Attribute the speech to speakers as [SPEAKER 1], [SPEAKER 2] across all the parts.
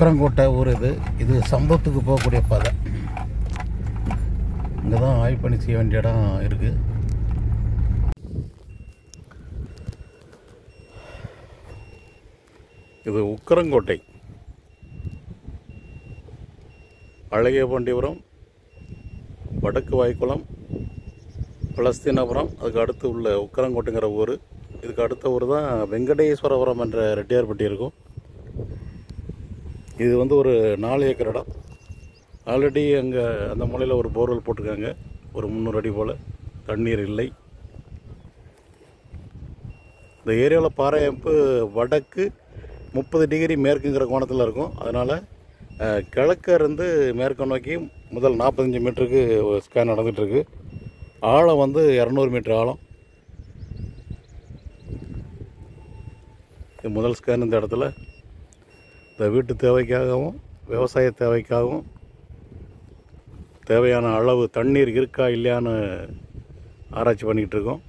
[SPEAKER 1] உக்கரங்கோட்டை ஊர் இது சம்பத்துக்கு போகக்கூடிய பாதை. இங்கே தான் ஆய்வு பணி செய்ய வேண்டிய இடம் இருக்குது. இது உக்கரங்கோட்டை, அழகியபாண்டியபுரம், வடக்கு வாய்க்குளம், பலஸ்தீனபுரம், அதுக்கு அடுத்து உள்ள உக்கரங்கோட்டைங்கிற ஊர். இதுக்கு அடுத்த ஊர் தான் வெங்கடேஸ்வரபுரம் என்ற ரெட்டியார்பட்டி இருக்கும். இது வந்து ஒரு 4 ஏக்கர் இடம். ஆல்ரெடி அங்கே அந்த மூலையில் ஒரு போர்வெல் போட்டிருக்காங்க, ஒரு 300 அடி போல். தண்ணீர் இல்லை. இந்த ஏரியாவில் பாறை அமைப்பு வடக்கு 30 டிகிரி மேற்குங்கிற கோணத்தில் இருக்கும். அதனால் கிழக்க இருந்து மேற்கு நோக்கி முதல் 45 மீட்டருக்கு ஸ்கேன் நடந்துகிட்ருக்கு. ஆழம் வந்து 200 மீட்டர் ஆழம். இது முதல் ஸ்கேன். இந்த இடத்துல இந்த வீட்டு தேவைக்காகவும் விவசாய தேவைக்காகவும் தேவையான அளவு தண்ணீர் இருக்கா இல்லையான்னு ஆராய்ச்சி பண்ணிக்கிட்டு இருக்கோம்.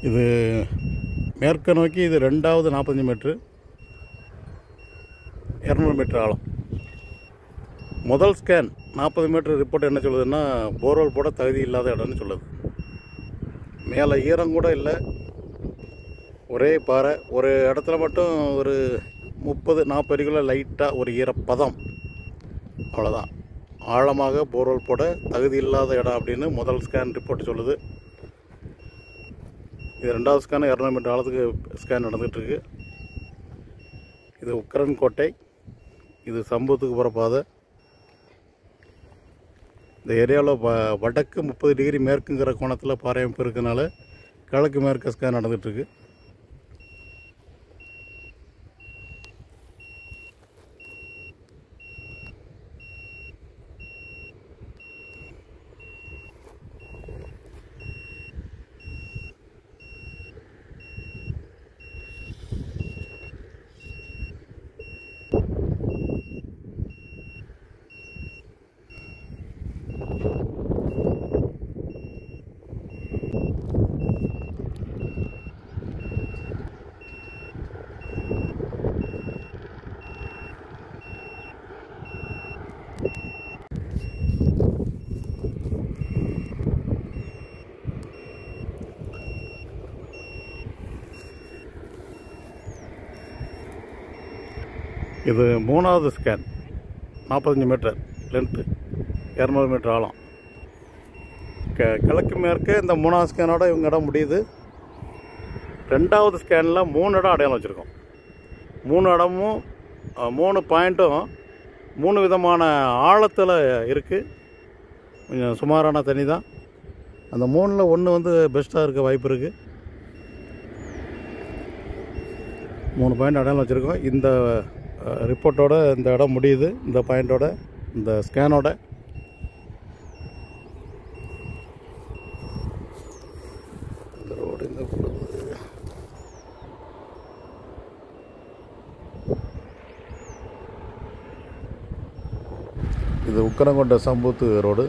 [SPEAKER 1] இது மேற்க நோக்கி இது 2வது 45 மீட்ரு, 200 மீட்டர் ஆழம். முதல் ஸ்கேன் 40 மீட்டர் ரிப்போர்ட் என்ன சொல்லுதுன்னா, போர்வெல் போட தகுதி இல்லாத இடம்னு சொல்லுது. மேலே ஈரம் கூட இல்லை, ஒரே பாறை. ஒரு இடத்துல மட்டும் ஒரு 30-40 அடிக்குள்ள லைட்டாக ஒரு ஈரப்பதம், அவ்வளோதான். ஆழமாக போர்வெல் போட தகுதி இல்லாத இடம் அப்படின்னு முதல் ஸ்கேன் ரிப்போர்ட் சொல்லுது. இது 2வது ஸ்கேன் 200 மீட்டர் ஆழத்துக்கு ஸ்கேன் நடந்துகிட்ருக்கு. இது உக்கரன்கோட்டை, இது சம்பவத்துக்கு போகிற பாதை. இந்த ஏரியாவில் வடக்கு 30 டிகிரி மேற்குங்கிற கோணத்தில் பாறை அமைப்பு இருக்கிறதுனால கிழக்கு மேற்கு ஸ்கேன் நடந்துகிட்ருக்கு. இது 3வது ஸ்கேன், 45 மீட்டர் லென்த்து, 200 மீட்டர் ஆழம். கிழக்கு மேற்கு இந்த 3வது ஸ்கேனோட இவங்க இடம் முடியுது. 2வது ஸ்கேனில் 3 இடம் அடையாளம் வச்சுருக்கோம். 3 இடமும் 3 பாயிண்ட்டும் 3 விதமான ஆழத்தில் இருக்குது. கொஞ்சம் சுமாரான தண்ணி தான். அந்த 3ல் ஒன்று வந்து பெஸ்ட்டாக இருக்க வாய்ப்பு இருக்குது. 3 பாயிண்ட் அடையாளம் வச்சுருக்கோம். இந்த ரிப்போர்ட்டோட இந்த இடம் முடியுது, இந்த பாயிண்டோட, இந்த ஸ்கேனோட. இந்த ரோடு இந்த இது உக்கரங்கோட்டை சம்பூத்து ரோடு.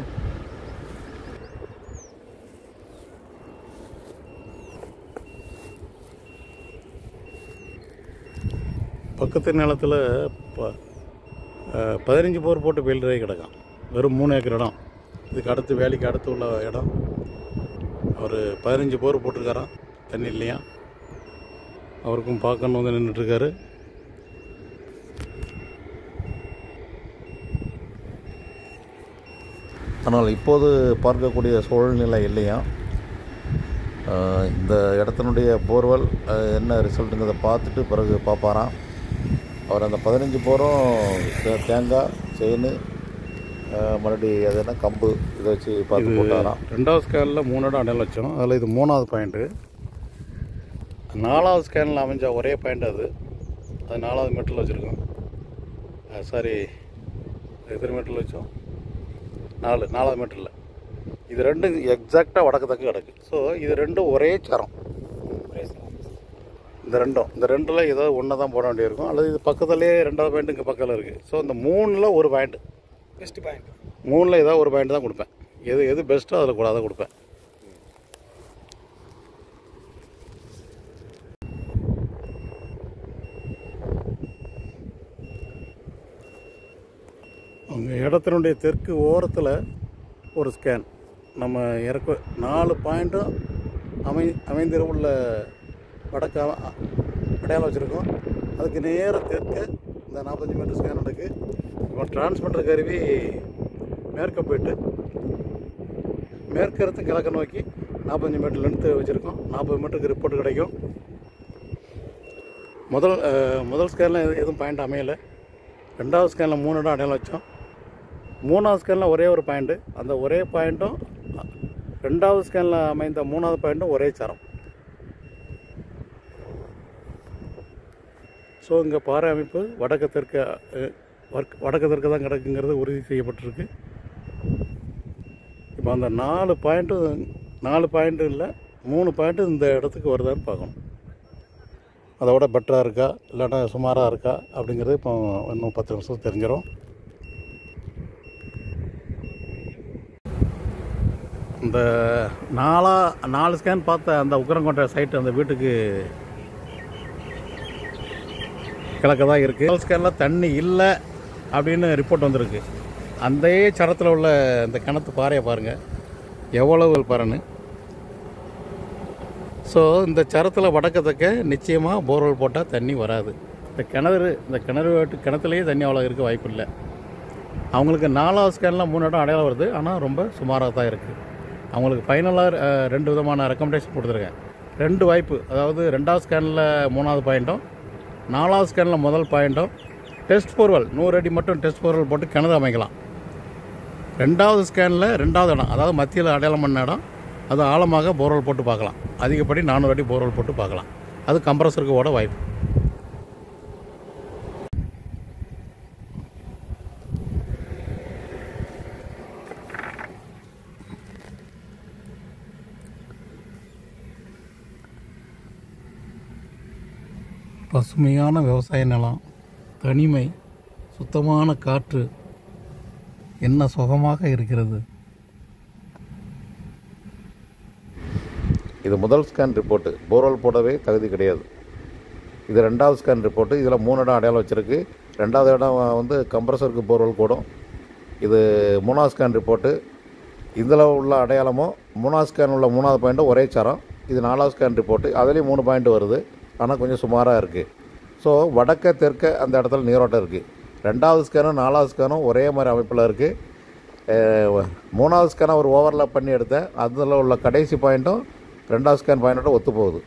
[SPEAKER 1] பக்கத்து நிலத்தில் 15 போர் போட்டு வெயில்டே கிடக்கும். வெறும் 3 ஏக்கர் இடம். இதுக்கு அடுத்து வேலைக்கு அடுத்து உள்ள இடம். அவர் 15 போர் போட்டிருக்காராம், தண்ணி இல்லையா. அவருக்கும் பார்க்கணும் வந்து நின்றுட்டுருக்காரு. ஆனால் இப்போது பார்க்கக்கூடிய சூழ்நிலை இல்லையா. இந்த இடத்தினுடைய போர்வெல் என்ன ரிசல்ட்டுங்கிறத பார்த்துட்டு பிறகு பார்ப்பாராம். அவர் அந்த 15 போரும் தேங்காய், செயின், மறுபடியும் அது என்ன கம்பு, இதை வச்சு பார்த்து போட்டாராம். 2வது ஸ்கேனில் 3 இடம் அடையாளம் வச்சோம். அதில் இது 3வது பாயிண்ட்டு. 4வது ஸ்கேனில் அமைஞ்ச ஒரே பாயிண்ட் அது 4வது மீட்டரில் வச்சுருக்கோம். சாரி, எத்தனை மீட்டரில் வச்சோம்? 4வது மீட்டரில் இது ரெண்டும் எக்ஸாக்டாக வடக்கு தக்கு கிடக்கு. ஸோ இது ரெண்டும் ஒரே சரம். இந்த ரெண்டில் ஏதோ ஒன்று தான் போட வேண்டியிருக்கும், அல்லது இது பக்கத்துலேயே 2வது பாயிண்ட் இங்கே பக்கத்தில் இருக்குது. ஸோ இந்த 3ல் ஒரு பாயிண்ட்டு,
[SPEAKER 2] பெஸ்ட் பாயிண்ட்
[SPEAKER 1] 3ல் ஏதாவது ஒரு பாயிண்ட் தான் கொடுப்பேன். எது பெஸ்ட்டோ அதில் கூட அதை கொடுப்பேன். அவங்க இடத்தினுடைய தெற்கு ஓரத்தில் ஒரு ஸ்கேன் நம்ம 4 பாயிண்ட்டும் அமைந்திருவுள்ள வடக்கு அடையாளம் வச்சுருக்கோம். அதுக்கு நேராக தெற்க இந்த 45 மீட்டர் ஸ்கேன் நடக்கு. இப்போ டிரான்ஸ்மிட்டர் கருவி மேற்க போயிட்டு மேற்கருத்து கிழக்க நோக்கி 45 மீட்டர் லென்த்து வச்சுருக்கோம். 40 மீட்டருக்கு ரிப்போர்ட் கிடைக்கும். முதல் ஸ்கேனில் எதுவும் பாயிண்ட் அமையலை. 2வது ஸ்கேனில் 3 இடம் அடையாளம் வச்சோம். 3வது ஸ்கேனில் ஒரே ஒரு பாயிண்ட்டு, அந்த ஒரே பாயிண்ட்டும் 2வது ஸ்கேனில் அமைந்த 3வது பாயிண்ட்டும் ஒரே சரம். ஸோ இங்கே பாறை அமைப்பு வடக்கு தெற்கு தான் கிடக்குங்கிறது உறுதி செய்யப்பட்டிருக்கு. இப்போ அந்த 4 பாயிண்ட்டு இல்லை, 3 பாயிண்ட்டு இந்த இடத்துக்கு வருதான்னு பார்க்கணும். அதோட பெட்டராக இருக்கா இல்லைன்னா சுமாராக இருக்கா அப்படிங்கிறது இப்போ இன்னும் 10 நிமிஷம் தெரிஞ்சிடும். இந்த 4 ஸ்கேன் பார்த்த அந்த உக்கரங்கோட்டை சைட்டு அந்த வீட்டுக்கு கிழக்க தான் இருக்குது. ஸ்கேனில் தண்ணி இல்லை அப்படின்னு ரிப்போர்ட் வந்திருக்கு. அந்த சரத்தில் உள்ள இந்த கிணத்து பாறையை பாருங்கள் எவ்வளவு பாருன்னு. ஸோ இந்த சரத்தில் வடக்கத்தக்க நிச்சயமாக போர்வெல் போட்டால் தண்ணி வராது. இந்த கிணத்துலேயே தண்ணி அவ்வளோ இருக்க வாய்ப்பு இல்லை. அவங்களுக்கு 4வது ஸ்கேனில் 3 இடம் அடையாளம் வருது, ஆனால் ரொம்ப சுமாராக தான் இருக்குது. அவங்களுக்கு ஃபைனலாக 2 விதமான ரெக்கமெண்டேஷன் கொடுத்துருக்கேன். 2 வாய்ப்பு, அதாவது 2வது ஸ்கேனில் 3வது பாயிண்ட்டும் 4வது ஸ்கேனில் முதல் பாயிண்ட்டும் டெஸ்ட் போர்வெல் 100 அடி மட்டும் டெஸ்ட் போர்வெல் போட்டு கிணறு அமைக்கலாம். 2வது ஸ்கேனில் 2வது இடம், அதாவது மத்தியில் அடையாளம் பண்ண இடம், அது ஆழமாக போர்வெல் போட்டு பார்க்கலாம். அதிகப்படி 400 அடி போர்வெல் போட்டு பார்க்கலாம். அது கம்ப்ரஸருக்கு ஓட வாய்ப்பு. பசுமையான விவசாய நிலம், தனிமை, சுத்தமான காற்று, என்ன சுகமாக இருக்கிறது. இது முதல் ஸ்கேன் ரிப்போர்ட்டு. போர்வெல் போடவே தகுதி கிடையாது. இது 2வது ஸ்கேன் ரிப்போர்ட்டு. இதில் 3 இடம் அடையாளம் வச்சுருக்கு. 2வது இடம் வந்து கம்ப்ரஸருக்கு போர்வெல் கூடும். இது 3வது ஸ்கேன் ரிப்போர்ட்டு. இதில் உள்ள அடையாளமும் 3வது ஸ்கேன் உள்ள 3வது பாயிண்ட்டும் ஒரே சரம். இது 4வது ஸ்கேன் ரிப்போர்ட்டு. அதுலேயும் 3 பாயிண்ட் வருது, ஆனால் கொஞ்சம் சுமாராக இருக்குது. ஸோ வடக்க தெற்க அந்த இடத்துல நீரோட்டம் இருக்குது. 2வது ஸ்கேனும் 4வது ஸ்கேனும் ஒரே மாதிரி அமைப்பில் இருக்குது. 3வது ஸ்கேனை ஒரு ஓவர்லாப் பண்ணி எடுத்தேன். அதில் உள்ள கடைசி பாயிண்ட்டும் 2வது ஸ்கேன் பாயிண்ட்டோட ஒத்து போகுது.